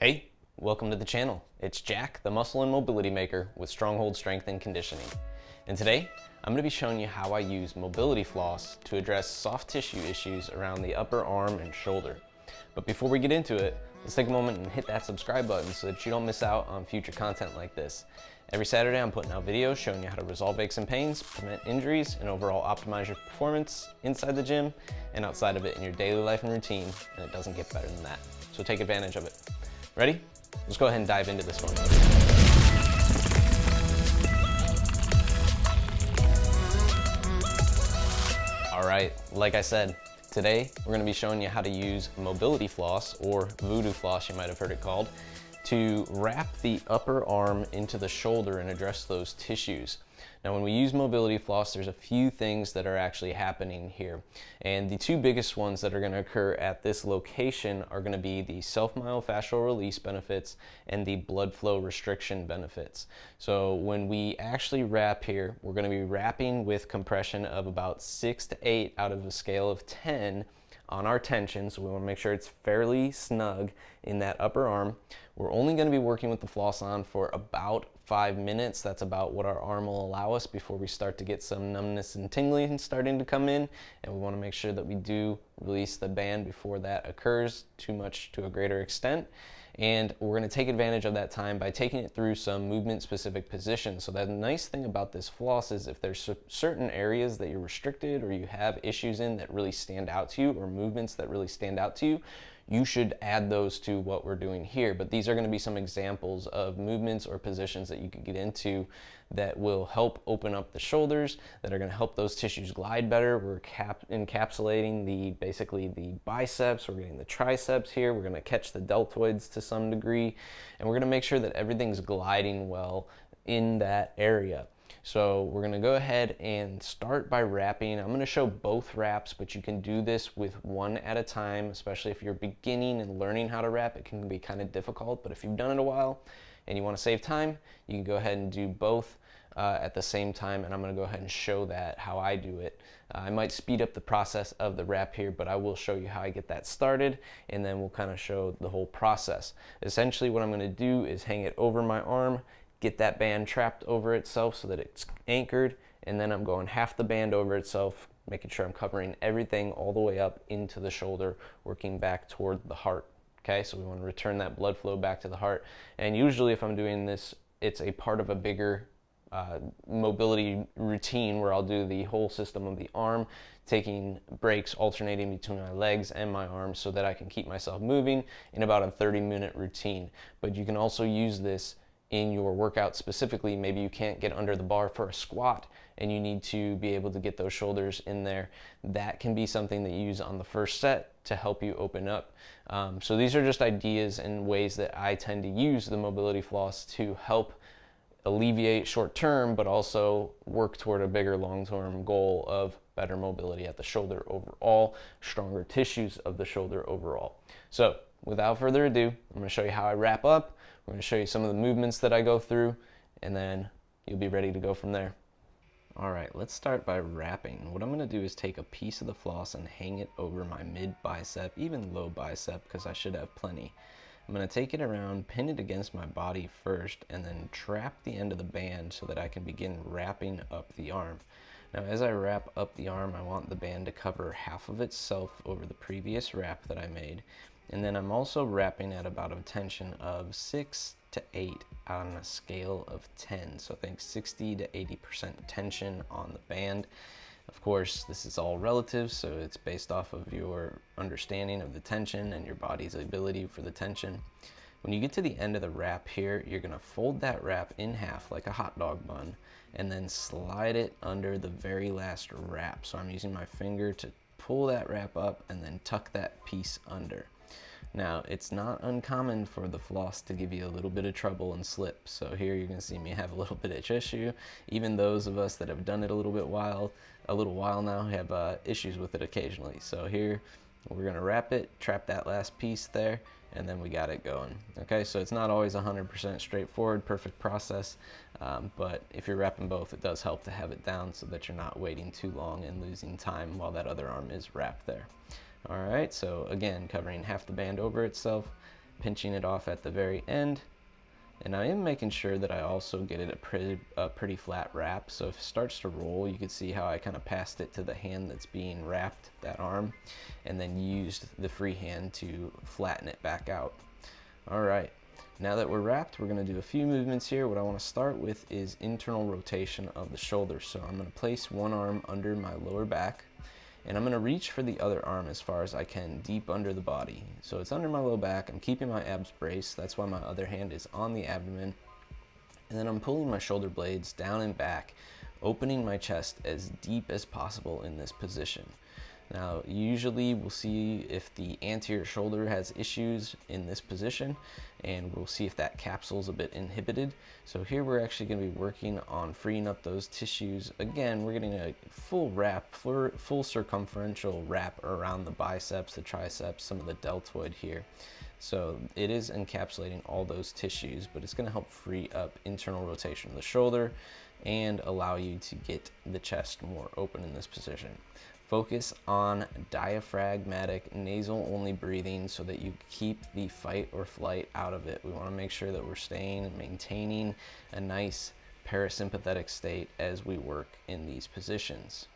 Hey, welcome to the channel. It's Jack, the muscle and mobility maker with Stronghold Strength and Conditioning. And today, I'm going to be showing you how I use mobility floss to address soft tissue issues around the upper arm and shoulder. But before we get into it, let's take a moment and hit that subscribe button so that you don't miss out on future content like this. Every Saturday, I'm putting out videos showing you how to resolve aches and pains, prevent injuries, and overall optimize your performance inside the gym and outside of it in your daily life and routine, and it doesn't get better than that. So take advantage of it. Ready? Let's go ahead and dive into this one. All right, like I said, today we're going to be showing you how to use mobility floss, or Voodoo floss you might have heard it called, to wrap the upper arm into the shoulder and address those tissues. Now, when we use mobility floss, there's a few things that are actually happening here. And the two biggest ones that are going to occur at this location are going to be the self-myofascial release benefits and the blood flow restriction benefits. So when we actually wrap here, we're going to be wrapping with compression of about 6 to 8 out of a scale of 10 on our tension, so we want to make sure it's fairly snug in that upper arm. We're only going to be working with the floss on for about 5 minutes. That's about what our arm will allow us before we start to get some numbness and tingling starting to come in, and we want to make sure that we do release the band before that occurs too much to a greater extent. And we're going to take advantage of that time by taking it through some movement specific positions. So the nice thing about this floss is if there's certain areas that you're restricted or you have issues in that really stand out to you, or movements that really stand out to you, you should add those to what we're doing here. But these are going to be some examples of movements or positions that you could get into that will help open up the shoulders, that are going to help those tissues glide better. We're encapsulating basically the biceps, we're getting the triceps here, we're going to catch the deltoids to some degree, and we're going to make sure that everything's gliding well in that area. So we're going to go ahead and start by wrapping. I'm going to show both wraps, but you can do this with one at a time, especially if you're beginning and learning how to wrap. It can be kind of difficult, but if you've done it a while and you want to save time, you can go ahead and do both at the same time, and I'm going to go ahead and show that how I do it. I might speed up the process of the wrap here, but I will show you how I get that started, and then we'll kind of show the whole process. Essentially what I'm going to do is hang it over my arm, get that band trapped over itself so that it's anchored, and then I'm going half the band over itself, making sure I'm covering everything all the way up into the shoulder, working back toward the heart. Okay, so we want to return that blood flow back to the heart. And usually if I'm doing this, it's a part of a bigger mobility routine where I'll do the whole system of the arm, taking breaks alternating between my legs and my arms so that I can keep myself moving in about a 30-minute routine. But you can also use this in your workout specifically. Maybe you can't get under the bar for a squat and you need to be able to get those shoulders in there. That can be something that you use on the first set to help you open up. So these are just ideas and ways that I tend to use the mobility floss to help alleviate short term, but also work toward a bigger long-term goal of better mobility at the shoulder overall, stronger tissues of the shoulder overall. So without further ado, I'm going to show you how I wrap up. We're going to show you some of the movements that I go through, and then you'll be ready to go from there. All right, let's start by wrapping. What I'm going to do is take a piece of the floss and hang it over my mid bicep, even low bicep, because I should have plenty. I'm going to take it around, pin it against my body first, and then trap the end of the band so that I can begin wrapping up the arm. Now, as I wrap up the arm, I want the band to cover half of itself over the previous wrap that I made. And then I'm also wrapping at about a tension of 6 to 8 on a scale of 10. So I think 60 to 80% tension on the band. Of course, this is all relative, so it's based off of your understanding of the tension and your body's ability for the tension. When you get to the end of the wrap here, you're going to fold that wrap in half like a hot dog bun and then slide it under the very last wrap. So I'm using my finger to pull that wrap up and then tuck that piece under. Now, it's not uncommon for the floss to give you a little bit of trouble and slip. So here you're going to see me have a little bit of issue. Even those of us that have done it a little while now have issues with it occasionally. So here we're going to wrap it, trap that last piece there, and then we got it going. Okay, so it's not always 100% straightforward, perfect process, but if you're wrapping both, it does help to have it down so that you're not waiting too long and losing time while that other arm is wrapped there. All right, so again, covering half the band over itself, pinching it off at the very end. And I am making sure that I also get it a pretty flat wrap. So if it starts to roll, you can see how I kind of passed it to the hand that's being wrapped, that arm, and then used the free hand to flatten it back out. All right, now that we're wrapped, we're going to do a few movements here. What I want to start with is internal rotation of the shoulder. So I'm going to place one arm under my lower back, and I'm going to reach for the other arm as far as I can, deep under the body. So it's under my low back, I'm keeping my abs braced, that's why my other hand is on the abdomen. And then I'm pulling my shoulder blades down and back, opening my chest as deep as possible in this position. Now, usually we'll see if the anterior shoulder has issues in this position, and we'll see if that capsule's a bit inhibited. So here we're actually going to be working on freeing up those tissues. Again, we're getting a full wrap, full circumferential wrap around the biceps, the triceps, some of the deltoid here. So it is encapsulating all those tissues, but it's going to help free up internal rotation of the shoulder and allow you to get the chest more open in this position. Focus on diaphragmatic, nasal only breathing so that you keep the fight or flight out of it. We want to make sure that we're staying and maintaining a nice parasympathetic state as we work in these positions.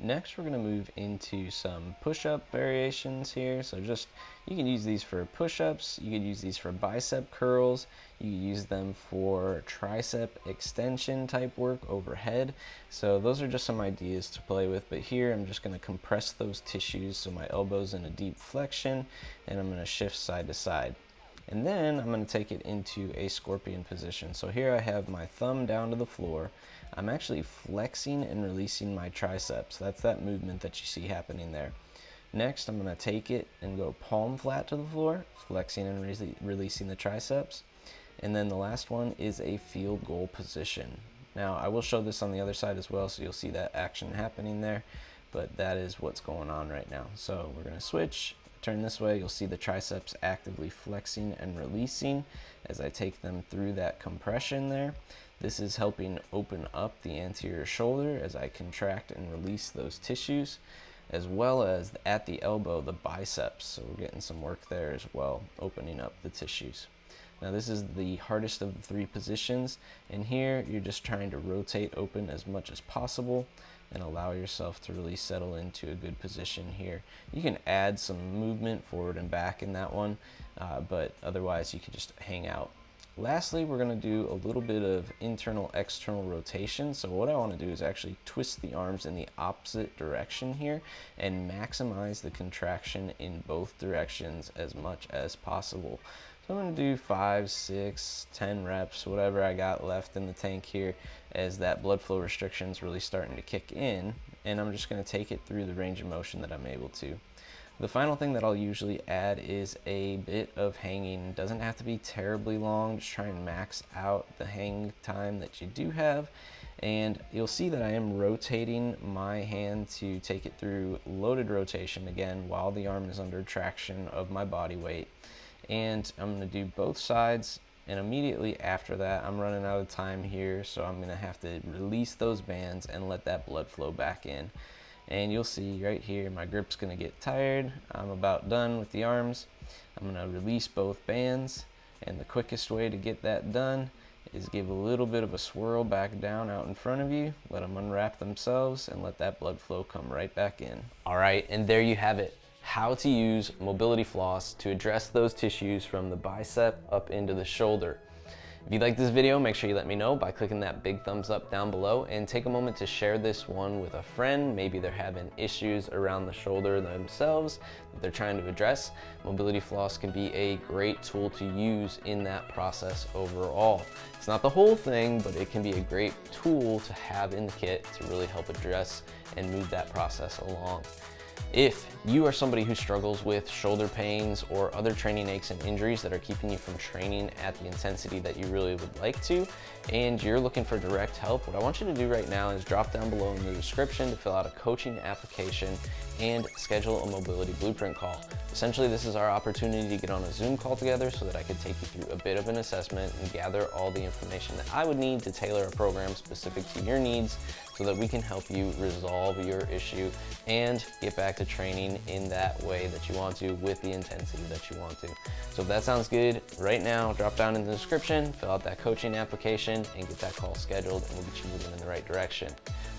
Next, we're going to move into some push-up variations here. So you can use these for push-ups, you could use these for bicep curls, you can use them for tricep extension type work overhead. So those are just some ideas to play with, but here I'm just going to compress those tissues so my elbow's in a deep flexion, and I'm going to shift side to side. And then I'm going to take it into a scorpion position. So here I have my thumb down to the floor. I'm actually flexing and releasing my triceps. That's that movement that you see happening there. Next, I'm going to take it and go palm flat to the floor, flexing and releasing the triceps. And then the last one is a field goal position. Now, I will show this on the other side as well, so you'll see that action happening there, but that is what's going on right now. So we're going to switch. Turn this way, you'll see the triceps actively flexing and releasing as I take them through that compression there. This is helping open up the anterior shoulder as I contract and release those tissues, as well as at the elbow, the biceps. So we're getting some work there as well, opening up the tissues. Now this is the hardest of the three positions, and here you're just trying to rotate open as much as possible and allow yourself to really settle into a good position here. You can add some movement forward and back in that one, but otherwise you can just hang out. Lastly, we're going to do a little bit of internal-external rotation. So what I want to do is actually twist the arms in the opposite direction here and maximize the contraction in both directions as much as possible. So I'm going to do 5, 6, 10 reps, whatever I got left in the tank here, as that blood flow restriction is really starting to kick in, and I'm just going to take it through the range of motion that I'm able to. The final thing that I'll usually add is a bit of hanging. It doesn't have to be terribly long, just try and max out the hang time that you do have. And you'll see that I am rotating my hand to take it through loaded rotation again while the arm is under traction of my body weight. And I'm going to do both sides, and immediately after that I'm running out of time here, so I'm going to have to release those bands and let that blood flow back in. And you'll see right here my grip's going to get tired. I'm about done with the arms. I'm going to release both bands, and the quickest way to get that done is give a little bit of a swirl back down out in front of you, let them unwrap themselves, and let that blood flow come right back in. All right, and there you have it. How to use mobility floss to address those tissues from the bicep up into the shoulder. If you like this video, make sure you let me know by clicking that big thumbs up down below, and take a moment to share this one with a friend. Maybe they're having issues around the shoulder themselves that they're trying to address. Mobility floss can be a great tool to use in that process overall. It's not the whole thing, but it can be a great tool to have in the kit to really help address and move that process along. If you are somebody who struggles with shoulder pains or other training aches and injuries that are keeping you from training at the intensity that you really would like to, and you're looking for direct help, what I want you to do right now is drop down below in the description to fill out a coaching application and schedule a mobility blueprint call. Essentially, this is our opportunity to get on a Zoom call together so that I could take you through a bit of an assessment and gather all the information that I would need to tailor a program specific to your needs, so so that we can help you resolve your issue and get back to training in that way that you want to, with the intensity that you want to. So if that sounds good, right now, drop down in the description, fill out that coaching application, and get that call scheduled, and we'll get you moving in the right direction.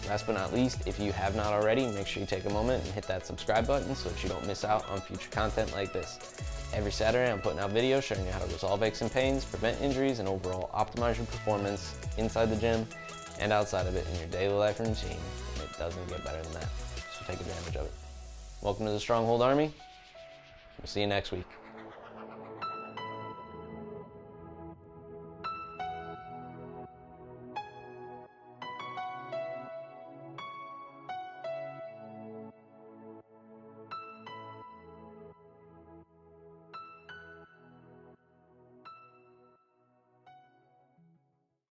Last but not least, if you have not already, make sure you take a moment and hit that subscribe button so that you don't miss out on future content like this. Every Saturday, I'm putting out videos showing you how to resolve aches and pains, prevent injuries, and overall optimize your performance inside the gym and outside of it in your daily life routine. And it doesn't get better than that, so take advantage of it. Welcome to the Stronghold Army. We'll see you next week.